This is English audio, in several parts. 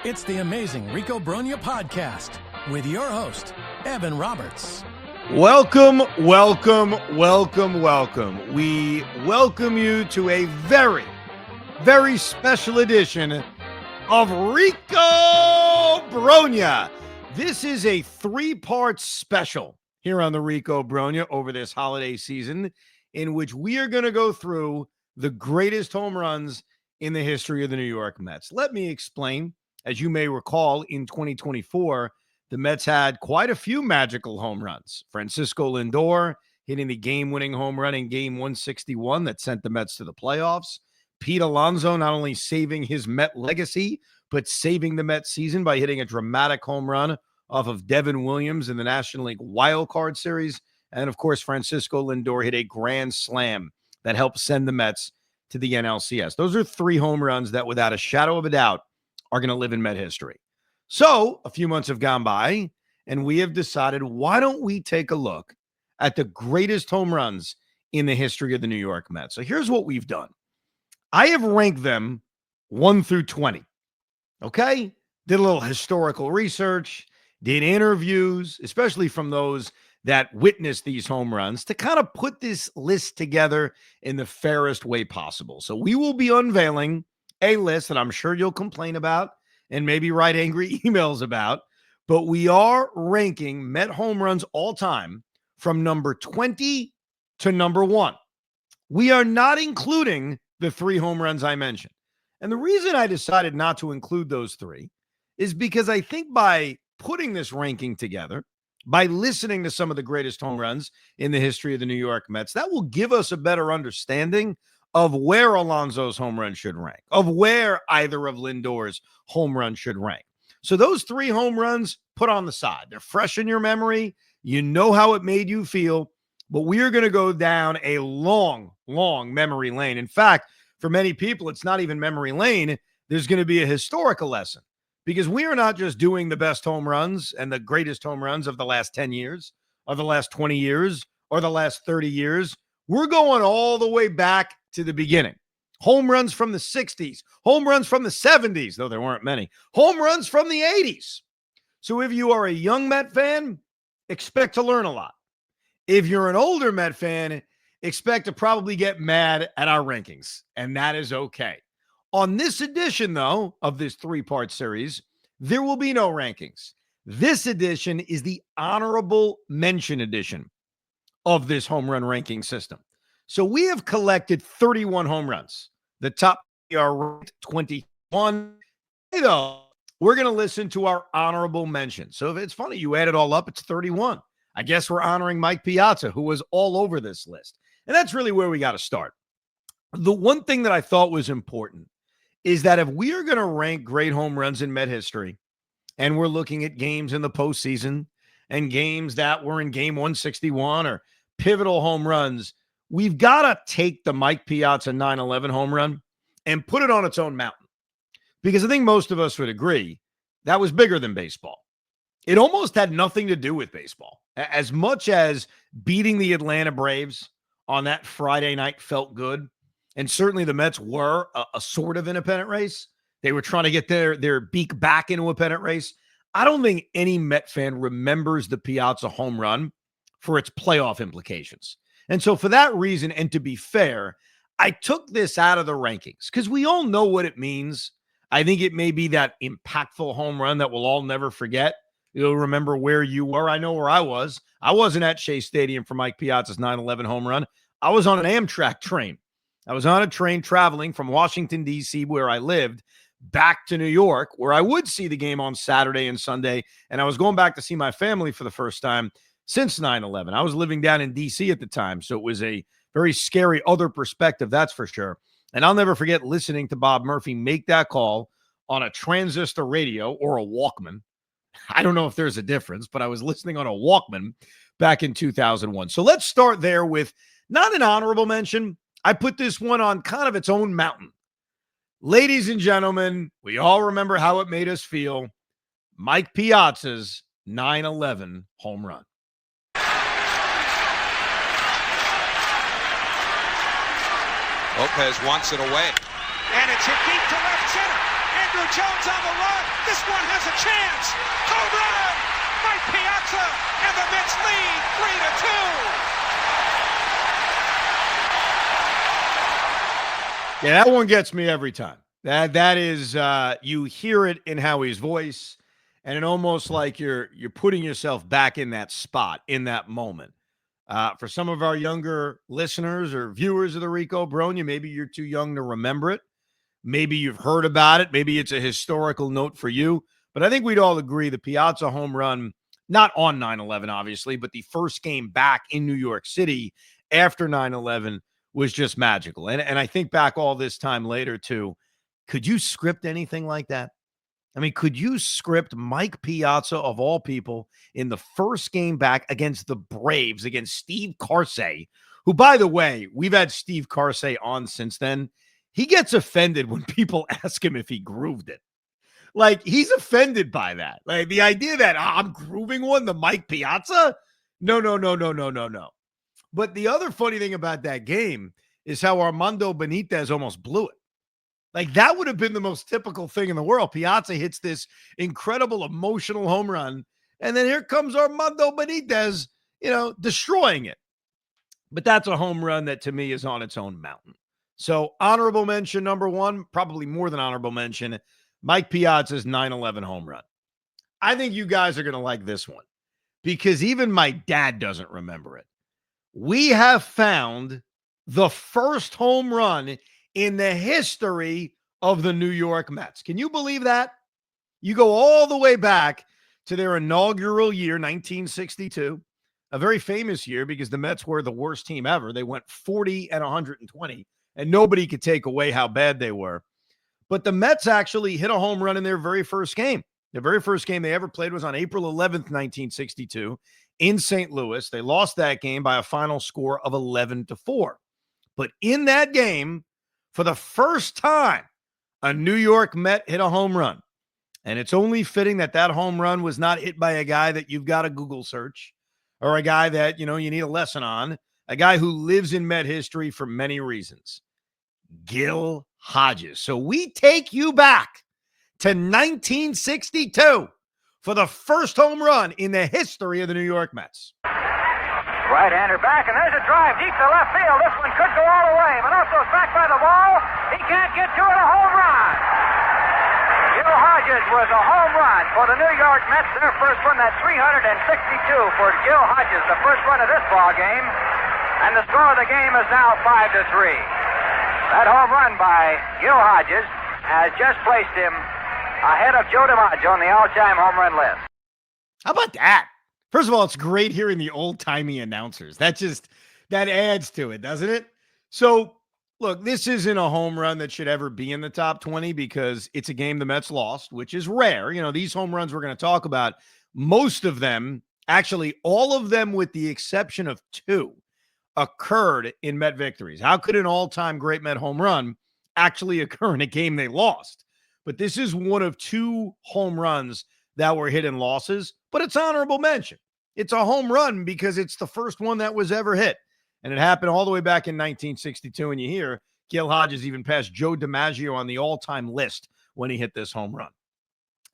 It's the amazing Rico Brogna podcast with your host, Evan Roberts. Welcome. We welcome you to a very, very special edition of Rico Brogna. This is a three-part special here on the Rico Brogna over this holiday season in which we are going to go through the greatest home runs in the history of the New York Mets. Let me explain. As you may recall, in 2024, the Mets had quite a few magical home runs. Francisco Lindor hitting the game-winning home run in Game 161 that sent the Mets to the playoffs. Pete Alonso not only saving his Met legacy, but saving the Mets season by hitting a dramatic home run off of Devin Williams in the National League Wild Card Series. And, of course, Francisco Lindor hit a grand slam that helped send the Mets to the NLCS. Those are three home runs that, without a shadow of a doubt, are going to live in Met history. So a few months have gone by, and we have decided, why don't we take a look at the greatest home runs in the history of the New York Mets? So here's what we've done. I have ranked them 1 through 20. Okay? Did a little historical research, did interviews, especially from those that witnessed these home runs, to kind of put this list together in the fairest way possible. So we will be unveiling a list that I'm sure you'll complain about and maybe write angry emails about, but we are ranking Met home runs all time from number 20 to number 1. We are not including the 3 home runs I mentioned. And the reason I decided not to include those 3 is because I think by putting this ranking together, by listening to some of the greatest home runs in the history of the New York Mets, that will give us a better understanding of where Alonso's home run should rank, of where either of Lindor's home run should rank. So those 3 home runs, put on the side. They're fresh in your memory. You know how it made you feel, but we are going to go down a long, long memory lane. In fact, for many people, it's not even memory lane. There's going to be a historical lesson, because we are not just doing the best home runs and the greatest home runs of the last 10 years, or the last 20 years, or the last 30 years. We're going all the way back to the beginning. Home runs from the 60s, home runs from the 70s, though there weren't many, home runs from the 80s. So if you are a young Met fan, expect to learn a lot. If you're an older Met fan, expect to probably get mad at our rankings, and that is okay. On this edition, though, of this 3-part series, there will be no rankings. This edition is the honorable mention edition of this home run ranking system. So we have collected 31 home runs. The top are ranked 21. Though, we're going to listen to our honorable mention. So if it's funny, you add it all up, it's 31. I guess we're honoring Mike Piazza, who was all over this list. And that's really where we got to start. The one thing that I thought was important is that if we are going to rank great home runs in Met history, and we're looking at games in the postseason and games that were in Game 161 or pivotal home runs, we've got to take the Mike Piazza 9/11 home run and put it on its own mountain. Because I think most of us would agree that was bigger than baseball. It almost had nothing to do with baseball. As much as beating the Atlanta Braves on that Friday night felt good, and certainly the Mets were a sort of in a pennant race. They were trying to get their beak back into a pennant race. I don't think any Met fan remembers the Piazza home run for its playoff implications. And so for that reason, and to be fair, I took this out of the rankings because we all know what it means. I think it may be that impactful home run that we'll all never forget. You'll remember where you were. I know where I was. I wasn't at Shea Stadium for Mike Piazza's 9/11 home run. I was on an Amtrak train. I was on a train traveling from Washington, D.C., where I lived, back to New York, where I would see the game on Saturday and Sunday. And I was going back to see my family for the first time since 9/11. I was living down in D.C. at the time, so it was a very scary other perspective, that's for sure. And I'll never forget listening to Bob Murphy make that call on a transistor radio or a Walkman. I don't know if there's a difference, but I was listening on a Walkman back in 2001. So let's start there with not an honorable mention. I put this one on kind of its own mountain. Ladies and gentlemen, we all remember how it made us feel. Mike Piazza's 9/11 home run. Lopez wants it away. And it's hit deep to left center. And Wagner, Jones on the run. This one has a chance. Home run by Piazza, and the Mets lead 3-2. Yeah, that one gets me every time. That is, you hear it in Howie's voice, and it almost like you're putting yourself back in that spot, in that moment. For some of our younger listeners or viewers of the Rico Brogna, maybe you're too young to remember it. Maybe you've heard about it. Maybe it's a historical note for you. But I think we'd all agree the Piazza home run, not on 9/11, obviously, but the first game back in New York City after 9/11 was just magical. And I think back all this time later, too, could you script anything like that? I mean, could you script Mike Piazza, of all people, in the first game back against the Braves, against Steve Carsey, who, by the way, we've had Steve Carsey on since then. He gets offended when people ask him if he grooved it. Like, he's offended by that. Like, the idea that I'm grooving one to Mike Piazza? No. But the other funny thing about that game is how Armando Benitez almost blew it. Like, that would have been the most typical thing in the world. Piazza hits this incredible emotional home run, and then here comes Armando Benitez, destroying it. But that's a home run that, to me, is on its own mountain. So, honorable mention number one, probably more than honorable mention, Mike Piazza's 9/11 home run. I think you guys are going to like this one because even my dad doesn't remember it. We have found the first home run in the history of the New York Mets. Can you believe that? You go all the way back to their inaugural year, 1962, a very famous year because the Mets were the worst team ever. They went 40-120, and nobody could take away how bad they were. But the Mets actually hit a home run in their very first game. The very first game they ever played was on April 11th, 1962 in St. Louis. They lost that game by a final score of 11-4. But in that game, for the first time, a New York Met hit a home run. And it's only fitting that that home run was not hit by a guy that you've got a Google search or a guy that, you need a lesson on, a guy who lives in Met history for many reasons. Gil Hodges. So we take you back to 1962 for the first home run in the history of the New York Mets. Right-hander back, and there's a drive deep to left field. This one could go all the way. Manoso's back by the ball. He can't get to it. A home run. Gil Hodges was a home run for the New York Mets. Their first one, that 362 for Gil Hodges, the first run of this ball game. And the score of the game is now 5-3. That home run by Gil Hodges has just placed him ahead of Joe DiMaggio on the all-time home run list. How about that? First of all, it's great hearing the old-timey announcers. That adds to it, doesn't it? So, look, this isn't a home run that should ever be in the top 20 because it's a game the Mets lost, which is rare. These home runs we're going to talk about, most of them, actually all of them with the exception of two, occurred in Met victories. How could an all-time great Met home run actually occur in a game they lost? But this is one of two home runs that were hit in losses, but it's honorable mention. It's a home run because it's the first one that was ever hit. And it happened all the way back in 1962. And you hear Gil Hodges even passed Joe DiMaggio on the all-time list when he hit this home run.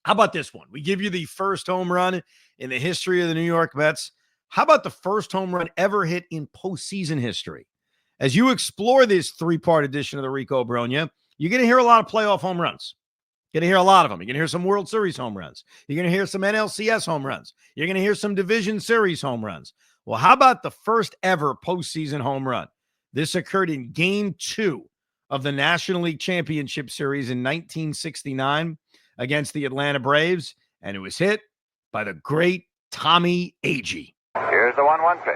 How about this one? We give you the first home run in the history of the New York Mets. How about the first home run ever hit in postseason history? As you explore this three-part edition of the Rico Brogna, you're going to hear a lot of playoff home runs. You're going to hear a lot of them. You're going to hear some World Series home runs. You're going to hear some NLCS home runs. You're going to hear some Division Series home runs. Well, how about the first ever postseason home run? This occurred in Game 2 of the National League Championship Series in 1969 against the Atlanta Braves, and it was hit by the great Tommy Agee. Here's the 1-1 pitch.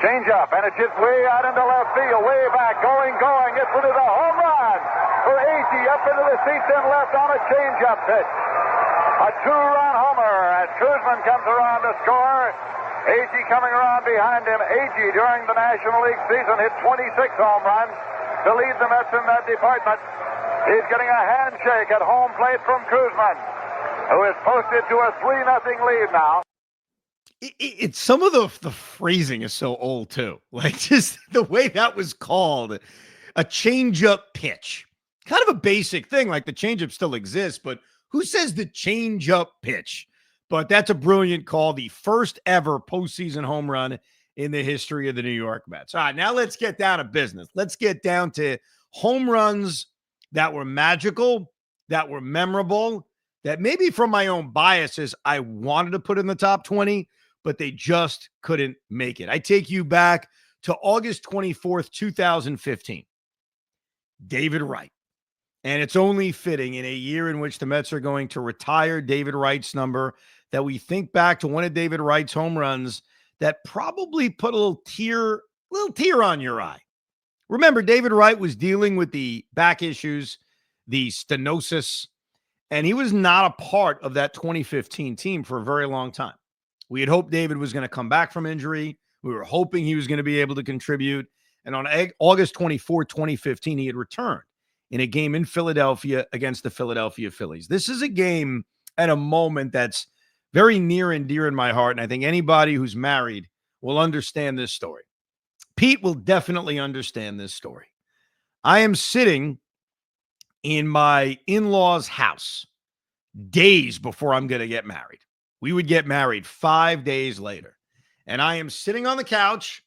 Change up, and it's just way out into left field, way back, going. It's into the home run for Agee up into the seats and left on a change-up pitch. A two-run homer as Koosman comes around to score. Agee coming around behind him. Agee during the National League season hit 26 home runs to lead the Mets in that department. He's getting a handshake at home plate from Koosman, who is posted to a 3-0 lead now. It's some of the phrasing is so old too. Like just the way that was called, a change-up pitch. kind of a basic thing, like the changeup still exists, but who says the changeup pitch? But that's a brilliant call. The first ever postseason home run in the history of the New York Mets. All right, now let's get down to business. Let's get down to home runs that were magical, that were memorable, that maybe from my own biases, I wanted to put in the top 20, but they just couldn't make it. I take you back to August 24th, 2015. David Wright. And it's only fitting in a year in which the Mets are going to retire David Wright's number that we think back to one of David Wright's home runs that probably put a little tear on your eye. Remember, David Wright was dealing with the back issues, the stenosis, and he was not a part of that 2015 team for a very long time. We had hoped David was going to come back from injury. We were hoping he was going to be able to contribute. And on August 24, 2015, he had returned in a game in Philadelphia against the Philadelphia Phillies. This is a game at a moment that's very near and dear in my heart, and I think anybody who's married will understand this story. Pete will definitely understand this story. I am sitting in my in-laws' house days before I'm going to get married. We would get married 5 days later, and I am sitting on the couch.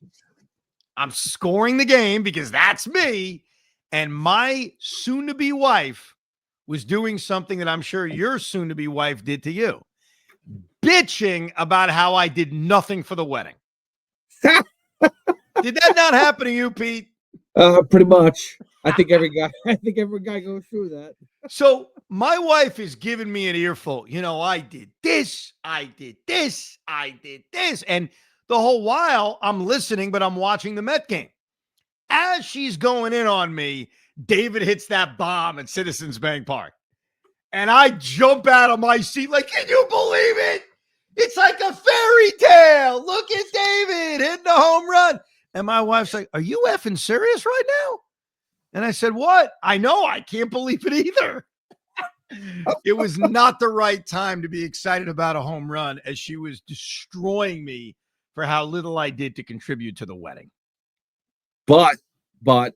I'm scoring the game because that's me. And my soon-to-be wife was doing something that I'm sure your soon-to-be wife did to you. Bitching about how I did nothing for the wedding. Did that not happen to you, Pete? Pretty much. I think every guy goes through that. So my wife is giving me an earful. You know, I did this, I did this, I did this. And the whole while I'm listening, but I'm watching the Met game. As she's going in on me, David hits that bomb at Citizens Bank Park. And I jump out of my seat like, can you believe it? It's like a fairy tale. Look at David hitting the home run. And my wife's like, are you effing serious right now? And I said, what? I know. I can't believe it either. It was not the right time to be excited about a home run as she was destroying me for how little I did to contribute to the wedding. But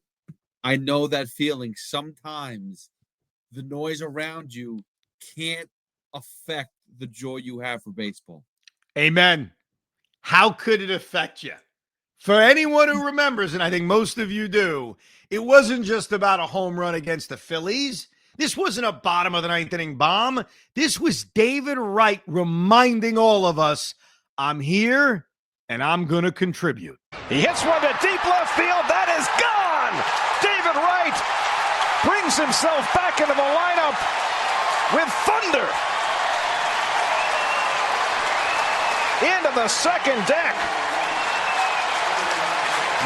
I know that feeling. Sometimes the noise around you can't affect the joy you have for baseball. Amen. How could it affect you? For anyone who remembers, and I think most of you do, it wasn't just about a home run against the Phillies. This wasn't a bottom of the ninth inning bomb. This was David Wright reminding all of us, I'm here and I'm going to contribute. He hits one to deep left field. That is gone. David Wright brings himself back into the lineup with thunder. Into the second deck.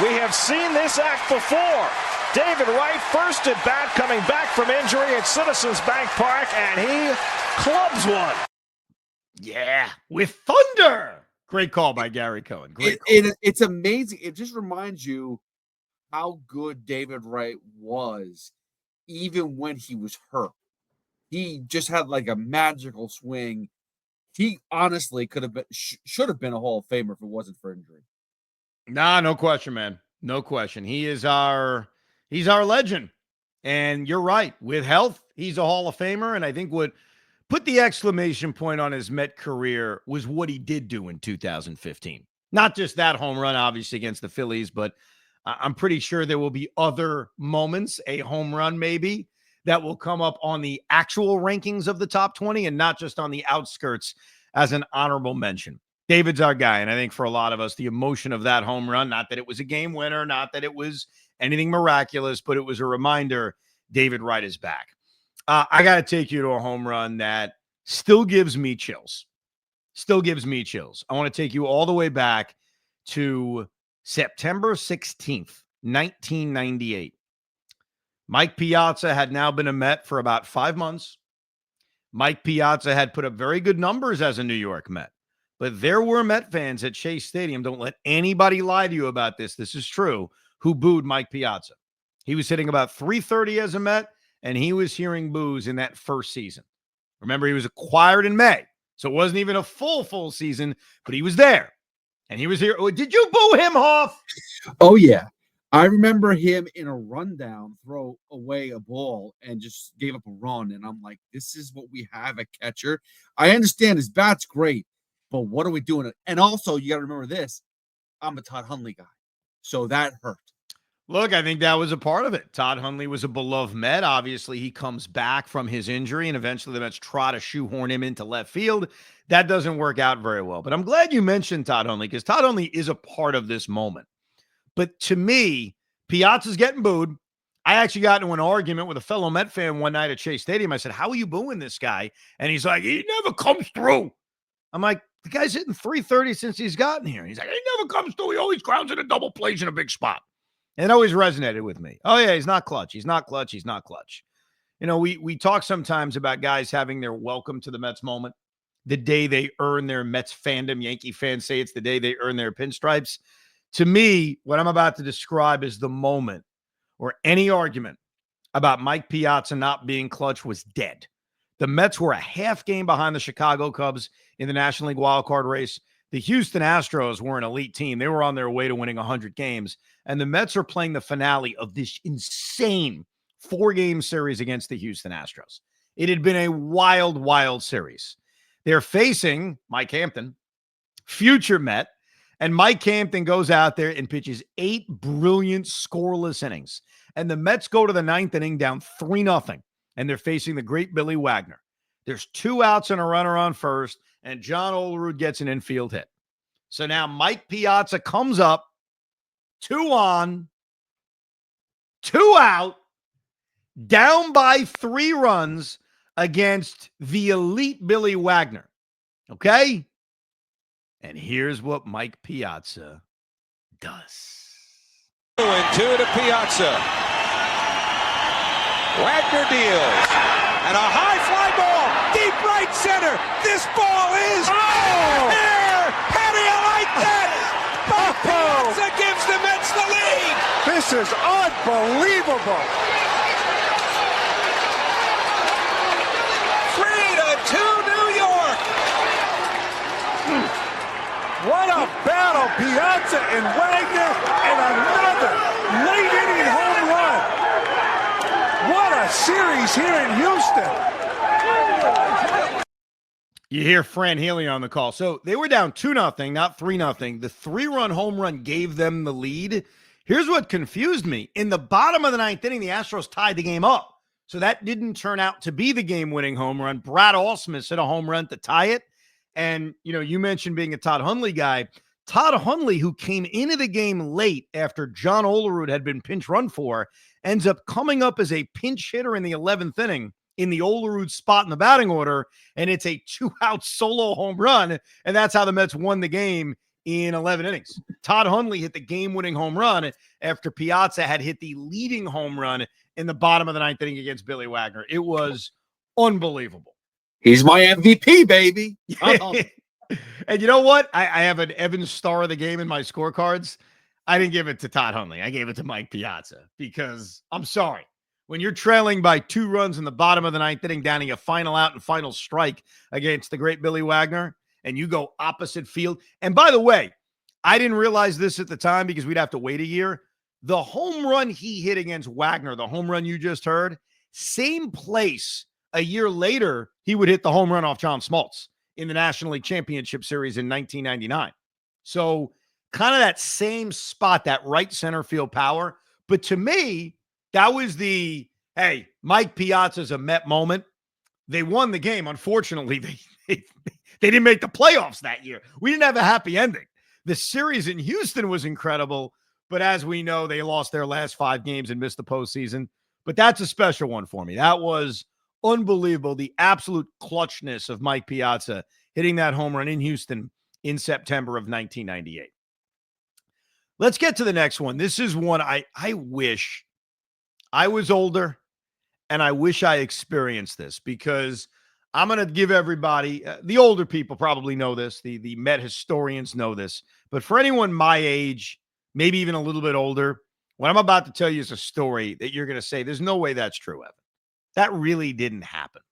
We have seen this act before. David Wright, first at bat, coming back from injury at Citizens Bank Park, and he clubs one. Yeah, with thunder. Great call by Gary Cohen. Great call. It's amazing. It just reminds you how good David Wright was, even when he was hurt. He just had like a magical swing. He honestly could have been, should have been a Hall of Famer if it wasn't for injury. Nah, no question, man. No question. He's our legend. And you're right. With health, he's a Hall of Famer. And I think what put the exclamation point on his Met career was what he did do in 2015. Not just that home run, obviously, against the Phillies, but I'm pretty sure there will be other moments, a home run maybe, that will come up on the actual rankings of the top 20 and not just on the outskirts as an honorable mention. David's our guy. And I think for a lot of us, the emotion of that home run, not that it was a game winner, not that it was anything miraculous, but it was a reminder David Wright is back. I got to take you to a home run that still gives me chills. Still gives me chills. I want to take you all the way back to September 16th, 1998. Mike Piazza had now been a Met for about 5 months. Mike Piazza had put up very good numbers as a New York Met. But there were Met fans at Shea Stadium, don't let anybody lie to you about this, this is true, who booed Mike Piazza. He was hitting about .330 as a Met, and he was hearing boos in that first season. Remember, he was acquired in May, so it wasn't even a full season, but he was there. And he was here. Did you boo him, Hoff? Oh, yeah. I remember him in a rundown throw away a ball and just gave up a run. And I'm like, this is what we have at catcher. I understand his bat's great, but what are we doing? And also, you got to remember this. I'm a Todd Hundley guy. So that hurt. Look, I think that was a part of it. Todd Hundley was a beloved Met. Obviously, he comes back from his injury, and eventually the Mets try to shoehorn him into left field. That doesn't work out very well. But I'm glad you mentioned Todd Hundley, because Todd Hundley is a part of this moment. But to me, Piazza's getting booed. I actually got into an argument with a fellow Met fan one night at Chase Stadium. I said, how are you booing this guy? And he's like, he never comes through. I'm like, the guy's hitting 330 since he's gotten here. He's like, he never comes through. He always grounds in a double plays in a big spot. And it always resonated with me. Oh, yeah, he's not clutch. He's not clutch. He's not clutch. You know, we talk sometimes about guys having their welcome to the Mets moment, the day they earn their Mets fandom. Yankee fans say it's the day they earn their pinstripes. To me, what I'm about to describe is the moment where any argument about Mike Piazza not being clutch was dead. The Mets were a half game behind the Chicago Cubs in the National League wildcard race. The Houston Astros were an elite team. They were on their way to winning 100 games. And the Mets are playing the finale of this insane 4-game series against the Houston Astros. It had been a wild, wild series. They're facing Mike Hampton, future Met. And Mike Hampton goes out there and pitches 8 brilliant scoreless innings. And the Mets go to the 9th inning down 3-0. And they're facing the great Billy Wagner. There's 2 outs and a runner on first. And John Olerud gets an infield hit. So now Mike Piazza comes up, 2 on, 2 out, down by 3 runs against the elite Billy Wagner. Okay? And here's what Mike Piazza does. 2-2 to Piazza. Wagner deals. And a high fly ball. Deep right center. This ball is there. How do you like that? Piazza gives the Mets the lead. This is unbelievable. 3-2 New York. What a battle, Piazza and Wagner, and another late inning home run. What a series here in Houston. You hear Fran Healy on the call. So they were down 2-0, not 3-0. The 3-run home run gave them the lead. Here's what confused me. In the bottom of the 9th inning, the Astros tied the game up. So that didn't turn out to be the game-winning home run. Brad Alsmus hit a home run to tie it. And, you know, you mentioned being a Todd Hundley guy. Todd Hundley, who came into the game late after John Olerud had been pinch run for, ends up coming up as a pinch hitter in the 11th inning in the Olerud spot in the batting order, and it's a 2-out solo home run, and that's how the Mets won the game in 11 innings. Todd Hundley hit the game-winning home run after Piazza had hit the leading home run in the bottom of the 9th inning against Billy Wagner. It was unbelievable. He's my MVP, baby. And you know what? I have an Evan star of the game in my scorecards. I didn't give it to Todd Hundley. I gave it to Mike Piazza because I'm sorry. When you're trailing by 2 runs in the bottom of the 9th inning, down to a final out and final strike against the great Billy Wagner, and you go opposite field. And by the way, I didn't realize this at the time because we'd have to wait a year. The home run he hit against Wagner, the home run you just heard, same place a year later, he would hit the home run off John Smoltz in the National League Championship Series in 1999. So kind of that same spot, that right center field power. But to me, that was the, hey, Mike Piazza's a Met moment. They won the game. Unfortunately, they didn't make the playoffs that year. We didn't have a happy ending. The series in Houston was incredible, but as we know, they lost their last 5 games and missed the postseason. But that's a special one for me. That was unbelievable. The absolute clutchness of Mike Piazza hitting that home run in Houston in September of 1998. Let's get to the next one. This is one I wish I was older and I wish I experienced this because I'm going to give everybody, the older people probably know this, the Met historians know this, but for anyone my age, maybe even a little bit older, what I'm about to tell you is a story that you're going to say, there's no way that's true, Evan. That really didn't happen.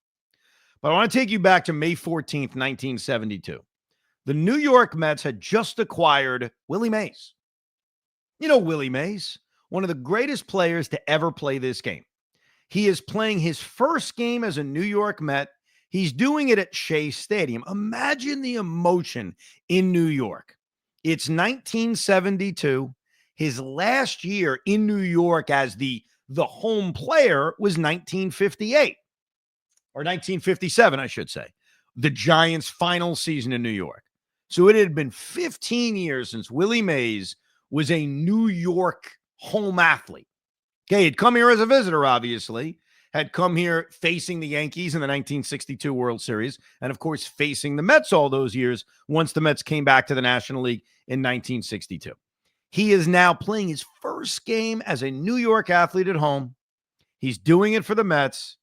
But I want to take you back to May 14th, 1972. The New York Mets had just acquired Willie Mays. You know Willie Mays, one of the greatest players to ever play this game. He is playing his first game as a New York Met. He's doing it at Shea Stadium. Imagine the emotion in New York. It's 1972. His last year in New York as the home player was 1958, or 1957, I should say, the Giants' final season in New York. So it had been 15 years since Willie Mays was a New York home athlete. Okay, he'd come here as a visitor, obviously, had come here facing the Yankees in the 1962 World Series, and of course, facing the Mets all those years once the Mets came back to the National League in 1962. He is now playing his first game as a New York athlete at home. He's doing it for the Mets,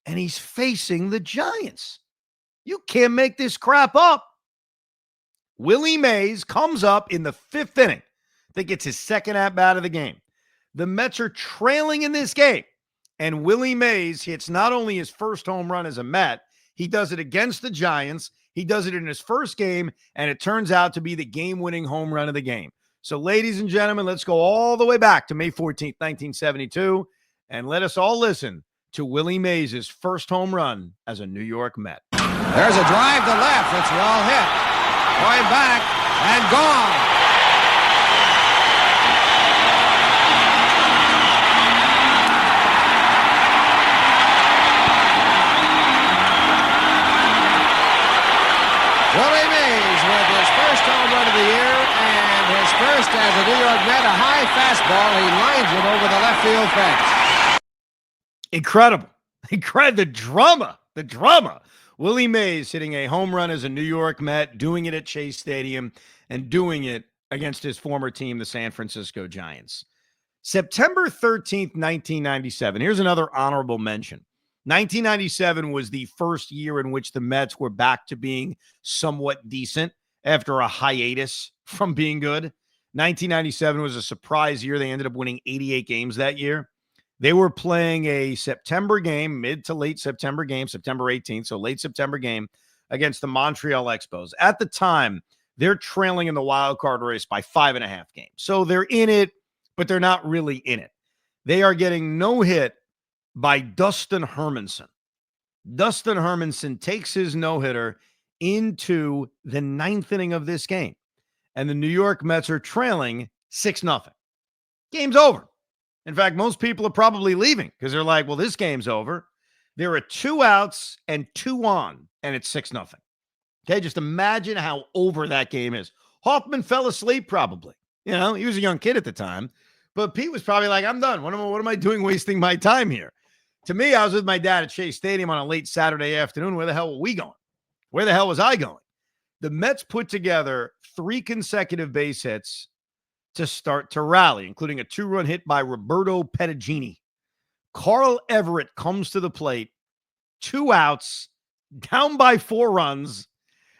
and he's facing the Giants. You can't make this crap up. Willie Mays comes up in the 5th inning. I think it's his second at-bat of the game. The Mets are trailing in this game, and Willie Mays hits not only his first home run as a Met, he does it against the Giants. He does it in his first game, and it turns out to be the game-winning home run of the game. So, ladies and gentlemen, let's go all the way back to May 14th, 1972, and let us all listen to Willie Mays' first home run as a New York Met. There's a drive to left. It's well hit. Going back and gone. Willie Mays with his first home run of the year and his first as a New York Met, a high fastball. He lines it over the left field fence. Incredible. The drama. Willie Mays hitting a home run as a New York Met, doing it at Shea Stadium, and doing it against his former team, the San Francisco Giants. September 13th, 1997. Here's another honorable mention. 1997 was the first year in which the Mets were back to being somewhat decent after a hiatus from being good. 1997 was a surprise year. They ended up winning 88 games that year. They were playing a September game, mid to late September game, September 18th, so late September game against the Montreal Expos. At the time, they're trailing in the wild card race by 5.5 games. So they're in it, but they're not really in it. They are getting no hit by Dustin Hermanson. Dustin Hermanson takes his no-hitter into the 9th inning of this game, and the New York Mets are trailing 6-0. Game's over. In fact, most people are probably leaving because they're like, well, this game's over. There are 2 outs and 2 on, and it's 6-0. Okay, just imagine how over that game is. Hoffman fell asleep probably. You know, he was a young kid at the time. But Pete was probably like, I'm done. What am I doing wasting my time here? To me, I was with my dad at Shea Stadium on a late Saturday afternoon. Where the hell were we going? Where the hell was I going? The Mets put together 3 consecutive base hits to start to rally, including a 2-run hit by Roberto Pettigini. Carl Everett comes to the plate, 2 outs, down by 4 runs,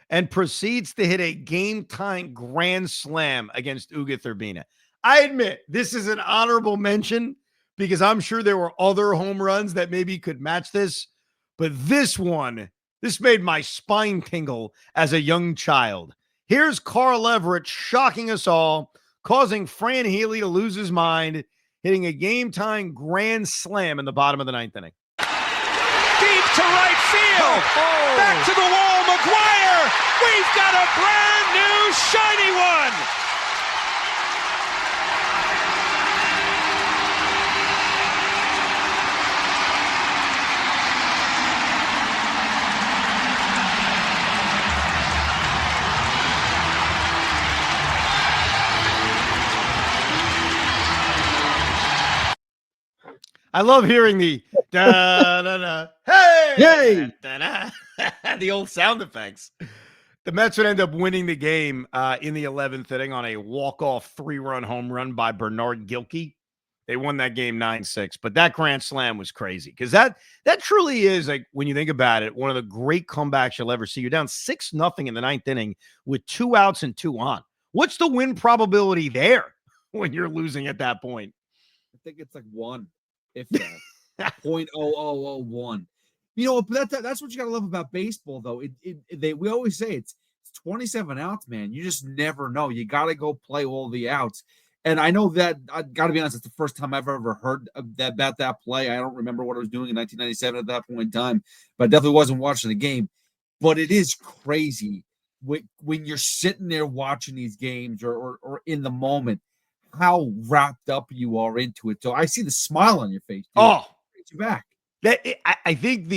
and proceeds to hit a game-tying grand slam against Ugueth Urbina. I admit, this is an honorable mention because I'm sure there were other home runs that maybe could match this, but this made my spine tingle as a young child. Here's Carl Everett shocking us all, causing Fran Healy to lose his mind, hitting a game-tying grand slam in the bottom of the 9th inning. Deep to right field. Back to the wall, McGuire. We've got a brand new shiny one. I love hearing the da-da-da, hey, Yay! da-da, the old sound effects. The Mets would end up winning the game in the 11th inning on a walk-off 3-run home run by Bernard Gilkey. They won that game 9-6, but that grand slam was crazy because that truly is, like, when you think about it, one of the great comebacks you'll ever see. You're down 6-0 in the 9th inning with 2 outs and 2 on. What's the win probability there when you're losing at that point? I think it's like 1. If that 0.0001, you know, but that's what you gotta love about baseball, though. We always say it's 27 outs, man. You just never know. You gotta go play all the outs, And I know that, I got to be honest, it's the first time I've ever heard about that play. I don't remember what I was doing in 1997 at that point in time, but I definitely wasn't watching the game. But it is crazy when you're sitting there watching these games or in the moment, how wrapped up you are into it. So I see the smile on your face. Dude. Oh, Get you back. I think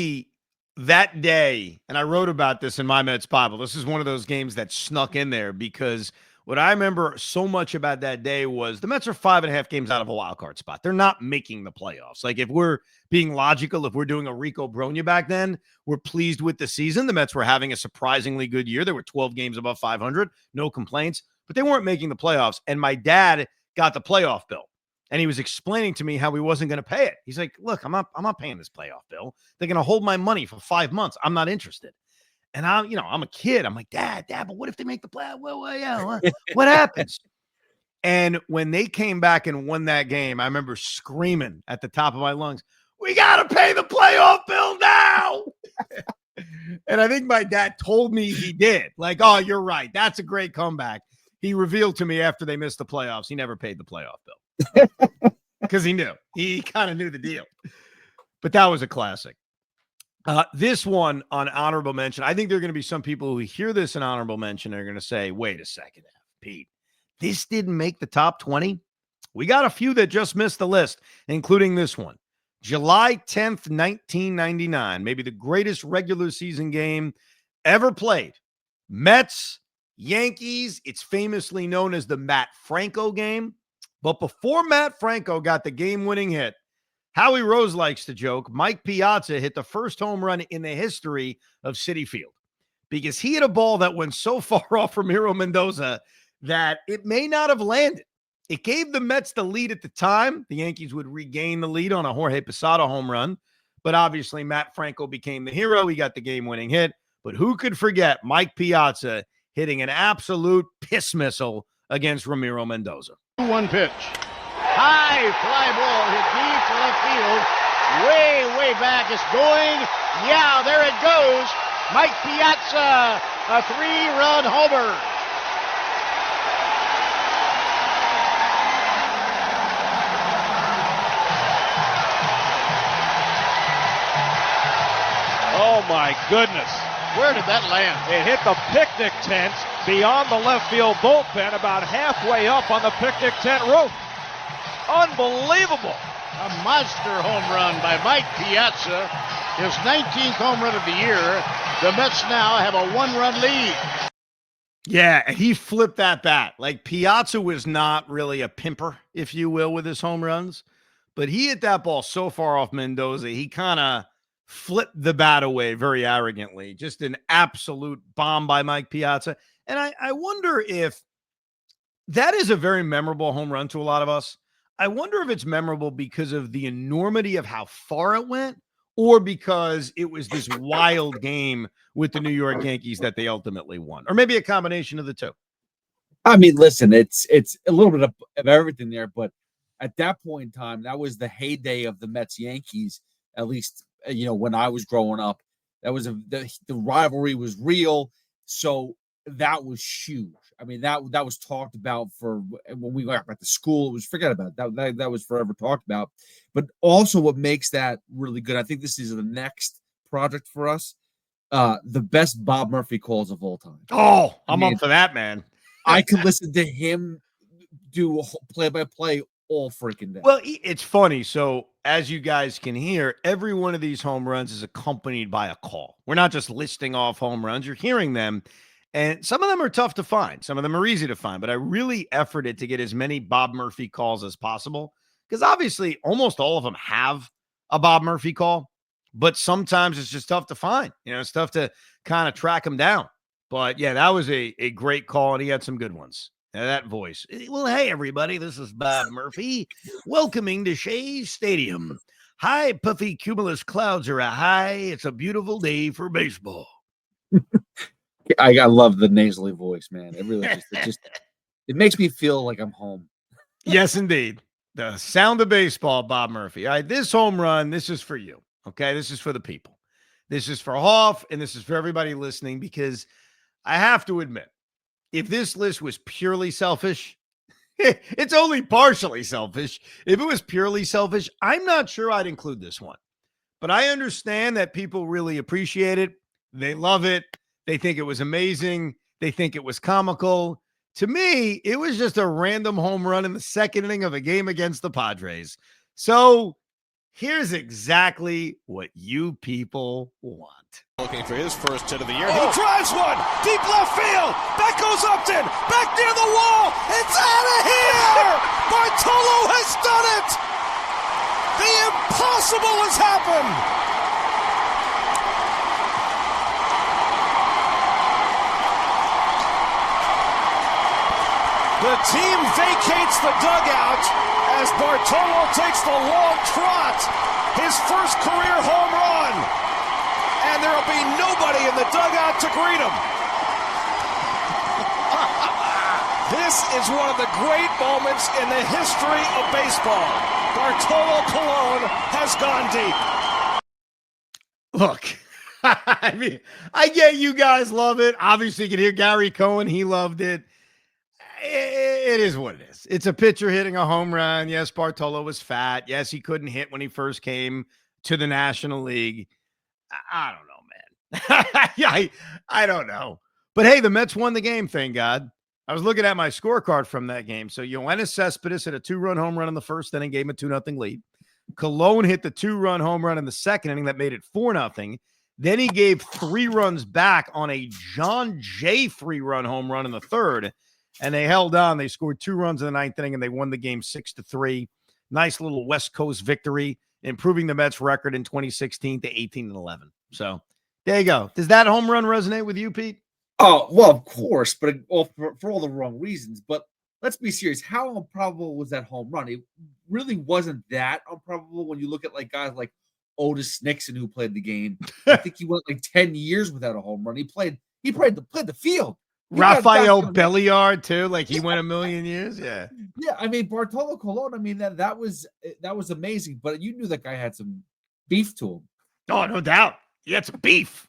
that day, and I wrote about this in my Mets Bible. This is one of those games that snuck in there because what I remember so much about that day was the Mets are 5.5 games out of a wild card spot. They're not making the playoffs. Like, if we're being logical, if we're doing a Rico Brogna back then, we're pleased with the season. The Mets were having a surprisingly good year. There were 12 games above 500, no complaints, but they weren't making the playoffs. And my dad got the playoff bill. And he was explaining to me how he wasn't going to pay it. He's like, look, I'm not paying this playoff bill. They're going to hold my money for 5 months. I'm not interested. And I'm a kid. I'm like, Dad, but what if they make the playoff? Well, what happens? And when they came back and won that game, I remember screaming at the top of my lungs, we got to pay the playoff bill now. And I think my dad told me he did. Like, oh, you're right. That's a great comeback. He revealed to me after they missed the playoffs, he never paid the playoff bill. Because he knew. He kind of knew the deal. But that was a classic. This one on honorable mention, I think there are going to be some people who hear this in honorable mention and are going to say, wait a second, Pete, this didn't make the top 20? We got a few that just missed the list, including this one. July 10th, 1999, maybe the greatest regular season game ever played. Mets, Yankees, it's famously known as the Matt Franco game. But before Matt Franco got the game-winning hit, Howie Rose likes to joke, Mike Piazza hit the first home run in the history of Citi Field because he hit a ball that went so far off Ramiro Mendoza that it may not have landed. It gave the Mets the lead at the time. The Yankees would regain the lead on a Jorge Posada home run, but obviously Matt Franco became the hero. He got the game-winning hit, but who could forget Mike Piazza hitting an absolute piss missile against Ramiro Mendoza? 1 pitch. High fly ball hit deep to left field. Way back. It's going. Yeah, there it goes. Mike Piazza, a 3-run homer. Oh my goodness. Where did that land? It hit the picnic tent beyond the left field bullpen, about halfway up on the picnic tent roof. Unbelievable. A monster home run by Mike Piazza. His 19th home run of the year. The Mets now have a 1-run lead. Yeah, he flipped that bat. Like, Piazza was not really a pimper, if you will, with his home runs. But he hit that ball so far off Mendoza, he kind of flipped the bat away very arrogantly. Just an absolute bomb by Mike Piazza. And I wonder if that is a very memorable home run to a lot of us. I wonder if it's memorable because of the enormity of how far it went or because it was this wild game with the New York Yankees that they ultimately won, or maybe a combination of the two. I mean, listen, it's a little bit of everything there, but at that point in time, that was the heyday of the Mets Yankees, at least, when I was growing up. That was the rivalry was real. So that was huge. I mean, that was talked about for when we went back to school. It was forget about it. That was forever talked about. But also, what makes that really good, I think this is the next project for us. The best Bob Murphy calls of all time. Oh, I'm up for that, man. I could listen to him do play-by-play all freaking day. Well, it's funny. So as you guys can hear, every one of these home runs is accompanied by a call. We're not just listing off home runs. You're hearing them. And some of them are tough to find. Some of them are easy to find. But I really efforted to get as many Bob Murphy calls as possible because obviously almost all of them have a Bob Murphy call. But sometimes it's just tough to find. It's tough to kind of track them down. But, yeah, that was a great call, and he had some good ones. That voice. Well, hey, everybody, this is Bob Murphy welcoming to Shea Stadium. High puffy cumulus clouds are high. It's a beautiful day for baseball. I love the nasally voice, man. It really it makes me feel like I'm home. Yes, indeed. The sound of baseball, Bob Murphy. All right, this home run, this is for you. Okay, this is for the people. This is for Hoff, and this is for everybody listening because I have to admit, if this list was purely selfish, It's only partially selfish. If it was purely selfish, I'm not sure I'd include this one. But I understand that people really appreciate it. They love it. They think it was amazing. They think it was comical. To me, it was just a random home run in the second inning of a game against the Padres. So here's exactly what you people want. Looking for his first hit of the year. He drives one. Deep left field. Back goes Upton. Back near the wall. It's out of here. Bartolo has done it. The impossible has happened. The team vacates the dugout as Bartolo takes the long trot. His first career home run. And there will be nobody in the dugout to greet him. This is one of the great moments in the history of baseball. Bartolo Colon has gone deep. Look, I mean, I get you guys love it. Obviously, you can hear Gary Cohen. He loved it. It is what it is. It's a pitcher hitting a home run. Yes, Bartolo was fat. Yes, he couldn't hit when he first came to the National League. I don't know, man. I don't know. But hey, the Mets won the game, thank God. I was looking at my scorecard from that game. So Yoenis Cespedes hit a 2-run home run in the first inning, gave him a 2-0 lead. Colon hit the 2-run home run in the second inning that made it 4-0. Then he gave 3 runs back on a John Jay 3-run home run in the third. And they held on. They scored 2 runs in the ninth inning, and they won the game 6-3. Nice little West Coast victory, improving the Mets' record in 2016 to 18-11. So there you go. Does that home run resonate with you, Pete? Oh, well, of course, but for all the wrong reasons. But let's be serious. How improbable was that home run? It really wasn't that improbable when you look at like guys like Otis Nixon who played the game. I think he went like 10 years without a home run. He played the field. Rafael Belliard too, like he went a million years. Yeah. Yeah, I mean Bartolo Colon, I mean that was amazing, but you knew that guy had some beef to him. Oh, no doubt. He had some beef.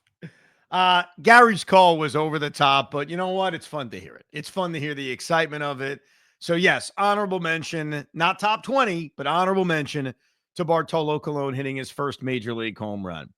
Gary's call was over the top, but you know what? It's fun to hear it. It's fun to hear the excitement of it. So yes, honorable mention, not top 20, but honorable mention to Bartolo Colon hitting his first major league home run.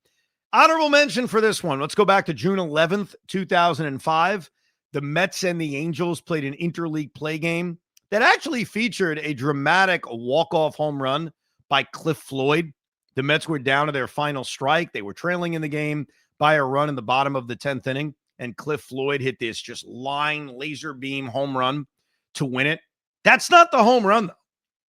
Honorable mention for this one. Let's go back to June 11th, 2005. The Mets and the Angels played an interleague play game that actually featured a dramatic walk-off home run by Cliff Floyd. The Mets were down to their final strike. They were trailing in the game by a run in the bottom of the 10th inning, and Cliff Floyd hit this just line laser beam home run to win it. That's not the home run, though.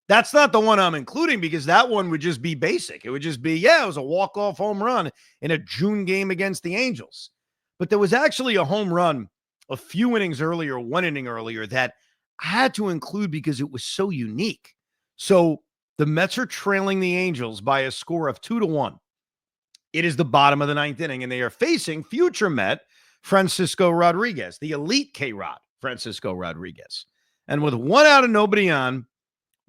That's not the one I'm including because that one would just be basic. It would just be, it was a walk-off home run in a June game against the Angels. But there was actually a home run a few innings earlier, 1 inning earlier, that I had to include because it was so unique. So the Mets are trailing the Angels by a score of 2-1. It is the bottom of the 9th inning, and they are facing future Met Francisco Rodriguez, the elite K-Rod, Francisco Rodriguez. And with 1 out and nobody on,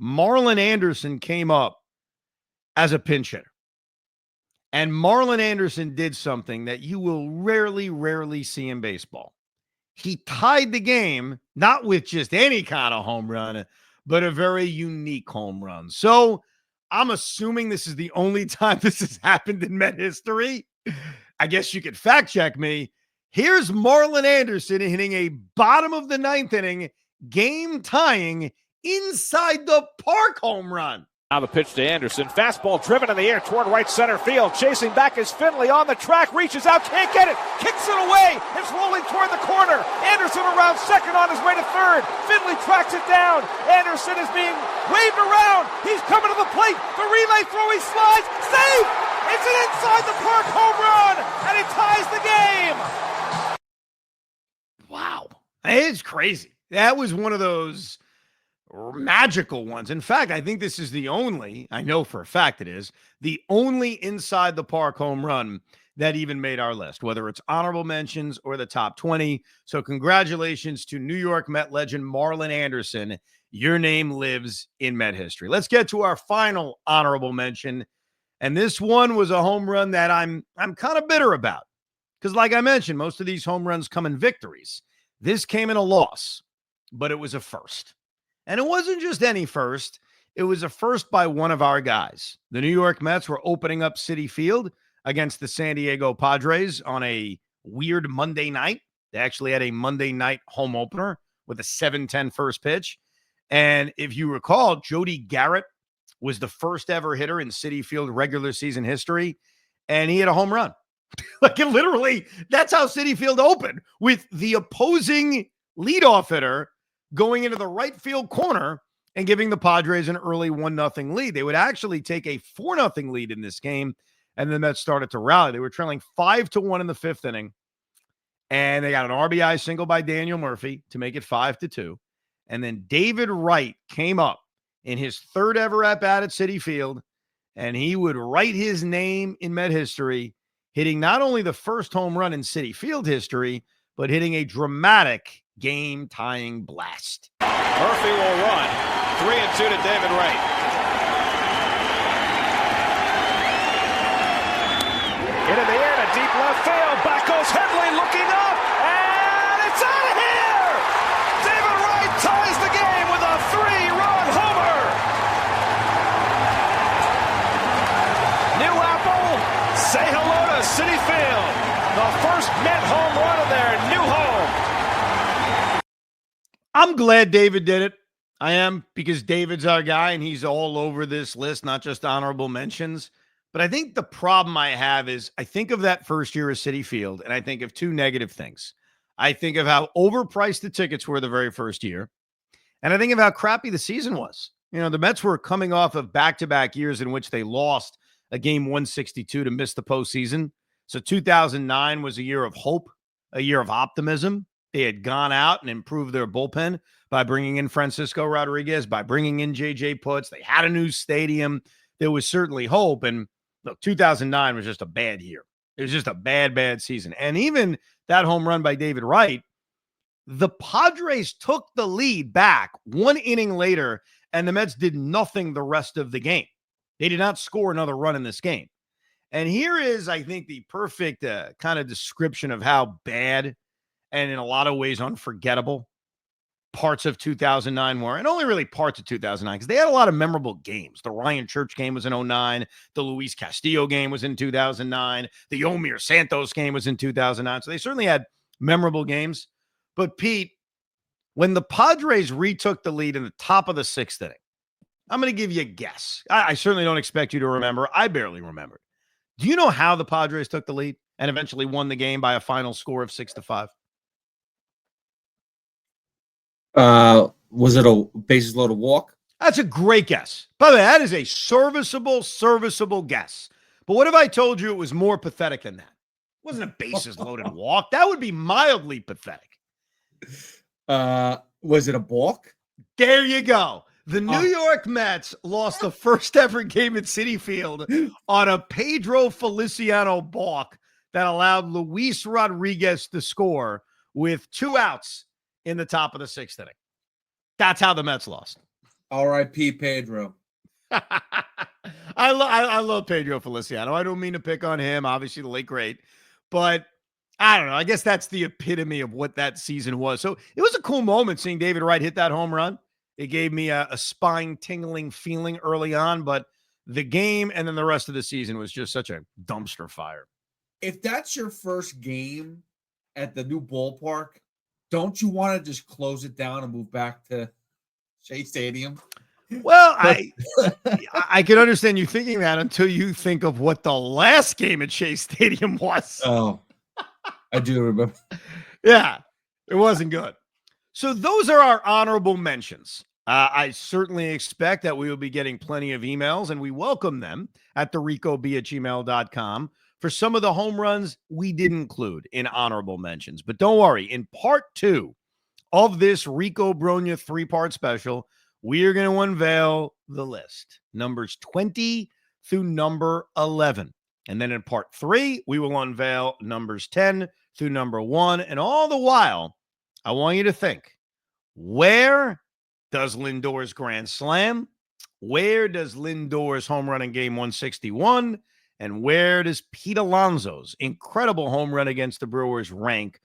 Marlon Anderson came up as a pinch hitter. And Marlon Anderson did something that you will rarely see in baseball. He tied the game, not with just any kind of home run, but a very unique home run. So I'm assuming this is the only time this has happened in Met history. I guess you could fact check me. Here's Marlon Anderson hitting a bottom of the 9th inning, game tying inside the park home run. Now the pitch to Anderson. Fastball driven in the air toward right center field. Chasing back is Finley on the track. Reaches out. Can't get it. Kicks it away. It's rolling toward the corner. Anderson around second on his way to third. Finley tracks it down. Anderson is being waved around. He's coming to the plate. The relay throw. He slides. Safe! It's an inside the park home run. And it ties the game. Wow. It's crazy. That was one of those magical ones. In fact, I think this is the only, I know for a fact it is, the only inside the park home run that even made our list, whether it's honorable mentions or the top 20. So congratulations to New York Met legend Marlon Anderson. Your name lives in Met history. Let's get to our final honorable mention. And this one was a home run that I'm kind of bitter about. Because like I mentioned, most of these home runs come in victories. This came in a loss, but it was a first. And it wasn't just any first. It was a first by one of our guys. The New York Mets were opening up Citi Field against the San Diego Padres on a weird Monday night. They actually had a Monday night home opener with a 7:10 first pitch. And if you recall, Jody Garrett was the first ever hitter in Citi Field regular season history, and he hit a home run. Like, it literally, that's how Citi Field opened, with the opposing leadoff hitter going into the right field corner and giving the Padres an early 1-0 lead. They would actually take a 4-0 lead in this game, and the Mets started to rally. They were trailing 5-1 in the fifth inning, and they got an RBI single by Daniel Murphy to make it 5-2. And then David Wright came up in his third ever at-bat at Citi Field, and he would write his name in Met history, hitting not only the first home run in Citi Field history, but hitting a dramatic game-tying blast. Murphy will run. 3-2 to David Wright. Into the air to deep left field. Back goes Headley looking up. And it's out of here! David Wright ties the game with a 3-run homer. New Apple, say hello to Citi Field. The first Met home run of their new home. I'm glad David did it. I am, because David's our guy and he's all over this list, not just honorable mentions. But I think the problem I have is I think of that first year of Citi Field and I think of two negative things. I think of how overpriced the tickets were the very first year, and I think of how crappy the season was. You know, the Mets were coming off of back-to-back years in which they lost a game 162 to miss the postseason. So 2009 was a year of hope, a year of optimism. They had gone out and improved their bullpen by bringing in Francisco Rodriguez, by bringing in J.J. Putz. They had a new stadium. There was certainly hope. And look, 2009 was just a bad year. It was just a bad, bad season. And even that home run by David Wright, the Padres took the lead back 1 inning later, and the Mets did nothing the rest of the game. They did not score another run in this game. And here is, I think, the perfect kind of description of how bad and in a lot of ways unforgettable parts of 2009 were, and only really parts of 2009, because they had a lot of memorable games. The Ryan Church game was in 2009. The Luis Castillo game was in 2009. The Yomir Santos game was in 2009. So they certainly had memorable games. But Pete, when the Padres retook the lead in the top of the sixth inning, I'm going to give you a guess. I certainly don't expect you to remember. I barely remembered. Do you know how the Padres took the lead and eventually won the game by a final score of 6-5? Was it a bases loaded walk? That's a great guess. By the way, that is a serviceable guess. But what if I told you it was more pathetic than that? It wasn't a bases loaded walk. That would be mildly pathetic. Was it a balk? There you go. The New York Mets lost the first ever game at Citi Field on a Pedro Feliciano balk that allowed Luis Rodriguez to score with 2 outs in the top of the sixth inning. That's how the Mets lost. R.I.P. Pedro. I love Pedro Feliciano. I don't mean to pick on him, obviously the late great, but I don't know. I guess that's the epitome of what that season was. So it was a cool moment seeing David Wright hit that home run. It gave me a spine-tingling feeling early on, but the game and then the rest of the season was just such a dumpster fire. If that's your first game at the new ballpark, don't you want to just close it down and move back to Shea Stadium? Well, I can understand you thinking that until you think of what the last game at Shea Stadium was. Oh, I do remember. Yeah, it wasn't good. So those are our honorable mentions. I certainly expect that we will be getting plenty of emails, and we welcome them at thericob@gmail.com for some of the home runs we did include in honorable mentions. But don't worry, in part 2 of this Rico Brogna 3-part special, we are going to unveil the list, numbers 20 through number 11. And then in part 3, we will unveil numbers 10 through number 1. And all the while, I want you to think, where does Lindor's grand slam? Where does Lindor's home run in game 161? And where does Pete Alonso's incredible home run against the Brewers rank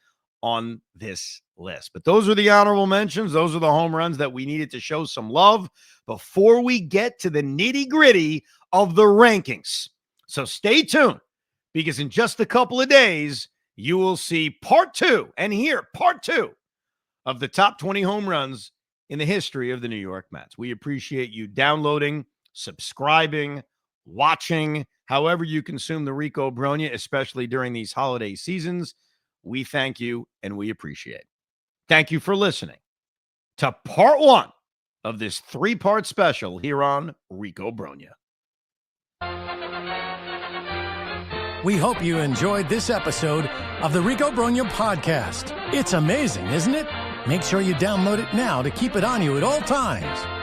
on this list. But those are the honorable mentions. Those are the home runs that we needed to show some love before we get to the nitty-gritty of the rankings. So stay tuned, because in just a couple of days, you will see part 2, and here, part 2 of the top 20 home runs in the history of the New York Mets. We appreciate you downloading, subscribing, watching, however you consume the Rico Brogna, especially during these holiday seasons. We thank you and we appreciate it. Thank you for listening to part 1 of this 3-part special here on Rico Brogna. We hope you enjoyed this episode of the Rico Brogna podcast. It's amazing, isn't it? Make sure you download it now to keep it on you at all times.